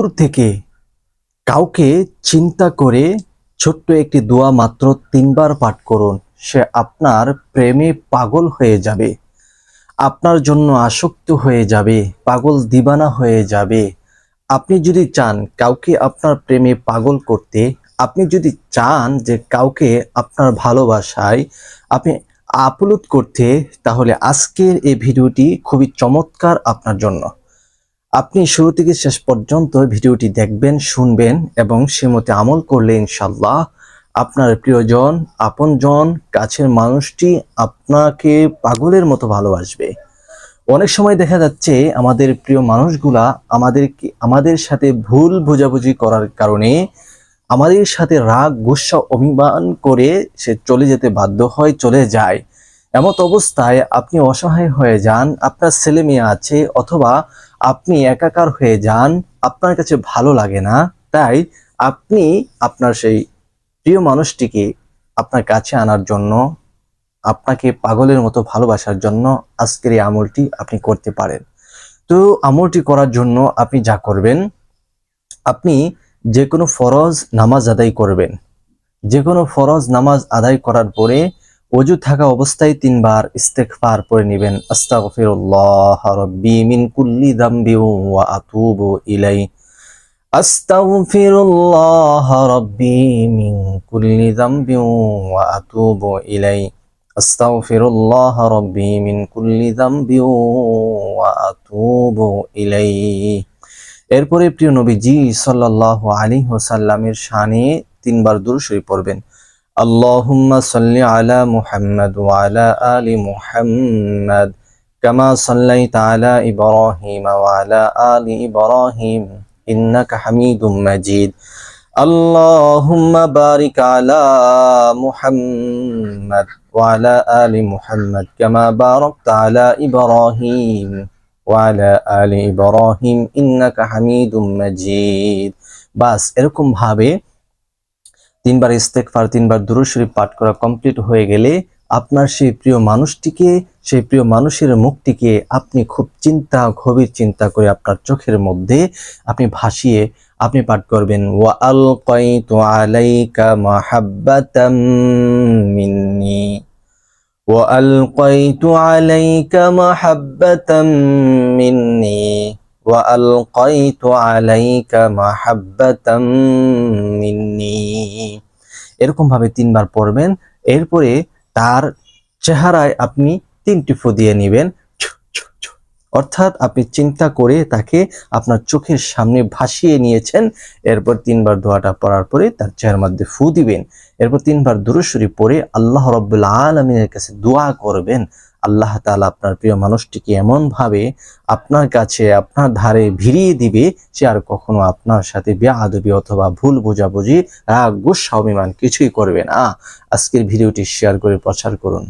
দূর থেকে কাউকে চিন্তা করে ছোট্ট একটি দোয়া মাত্র 3 বার পাঠ করুন, সে আপনার প্রেমে পাগল হয়ে যাবে, আপনার জন্য আসক্ত হয়ে যাবে, পাগল দিবানা হয়ে যাবে। আপনি যদি চান কাউকে আপনার প্রেমে পাগল করতে, আপনি যদি চান যে কাউকে আপনার ভালোবাসায় আপনি আপ্লুত করতে, তাহলে আজকের এই ভিডিওটি খুবই চমৎকার আপনার জন্য। আপনি শুরু থেকে শেষ পর্যন্ত ভিডিওটি দেখবেন, শুনবেন এবং সে মতে আমল করলে ইনশাল্লাহ আপনার প্রিয়জন, আপনজন, কাছের মানুষটি আপনাকে পাগলের মতো ভালোবাসবে। অনেক সময় দেখা যাচ্ছে আমাদের প্রিয় মানুষগুলা আমাদের সাথে ভুল বোঝাবুঝি করার কারণে আমাদের সাথে রাগ, গুসা, অভিমান করে সে চলে যেতে বাধ্য হয়, চলে যায়। এমত অবস্থায় আপনি অসহায় হয়ে যান, আপনার ছেলে মেয়ে আছে, অথবা আপনি একাকার হয়ে যান, আপনার কাছে ভালো লাগে না। তাই আপনি আপনার সেই প্রিয় মানুষটিকে আপনার কাছে আনার জন্য, আপনাকে পাগলের মতো ভালোবাসার জন্য আজকের এই আমলটি আপনি করতে পারেন। তো আমলটি করার জন্য আপনি যা করবেন, আপনি যে কোনো ফরজ নামাজ আদায় করবেন। যে কোনো ফরজ নামাজ আদায় করার পরে ওযু থাকা অবস্থায় 3 বার ইস্তেগফার পড়ে নেবেন। আস্তাগফিরুল্লাহ রাব্বি মিন কুল্লি যামবি ওয়া আতুবু ইলাই। আস্তাগফিরুল্লাহ রাব্বি মিন কুল্লি যামবি ওয়া আতুবু ইলাই। আস্তাগফিরুল্লাহ রাব্বি মিন কুল্লি যামবি ওয়া আতুবু ইলাই। এরপরে প্রিয় নবীজি সাল্লাল্লাহু আলাইহি ওয়াসাল্লামের শানে 3 বার দুরূদ শরীফ পড়বেন। আল্লাহুম্মা সাল্লি আলা মুহাম্মাদ ওয়া আলা আলি মুহাম্মাদ কামা সাল্লাইতা আলা ইব্রাহিম ওয়া আলা আলি ইব্রাহিম ইন্নাকা হামিদুম মাজিদ। আল্লাহুম্মা বারিক আলা মুহাম্মাদ ওয়া আলা আলি মুহাম্মাদ কামা বারাকতা আলা ইব্রাহিম ওয়া আলা আলি ইব্রাহিম ইন্নাকা হামিদুম মাজিদ। বাস এরকম ভাবে 3 বার ইস্তেগফার, 3 বার দুরূদ শরীফ পাঠ করা কমপ্লিট হয়ে গেলে আপনার সেই প্রিয় মানুষটিকে, সেই প্রিয় মানুষের মুখটিকে আপনি খুব গভীর চিন্তা করে আপনার চোখের মধ্যে আপনি ভাসিয়ে আপনি পাঠ করবেন, ওয়া আলকাইতু আলাইকা মাহাব্বাতাম মিন্নি, ওয়া আলকাইতু আলাইকা মাহাব্বাতাম মিন্নি, ওয়া আলকাইতু আলাইকা মাহাব্বাতাম মিন্নি। এরকম ভাবে 3 বার পড়বেন। এরপরে তার চেহারায় আপনি 3টি ফু দিয়ে নেবেন, অর্থাৎ আপনি চিন্তা করে তাকে আপনার চোখের সামনে ভাসিয়ে নিয়েছেন। এরপর 3 বার দোয়াটা পড়ার পরে তার চেহারার মধ্যে ফু দিবেন। এরপর 3 বার দুরূদ শরীফ পড়ে আল্লাহ রাব্বুল আলামিনের কাছে দোয়া করবেন। আল্লাহ তাআলা আপনার প্রিয় মানুষটিকে এমন ভাবে আপনার কাছে, আপনার ধারে ভিড়িয়ে দিবে, সে আর কখনো আপনার সাথে বেয়াদবি অথবা ভুল বোঝাবুঝি, রাগ, গুসা, অভিমান কিছুই করবে না। আজকের ভিডিওটি শেয়ার করে প্রচার করুন।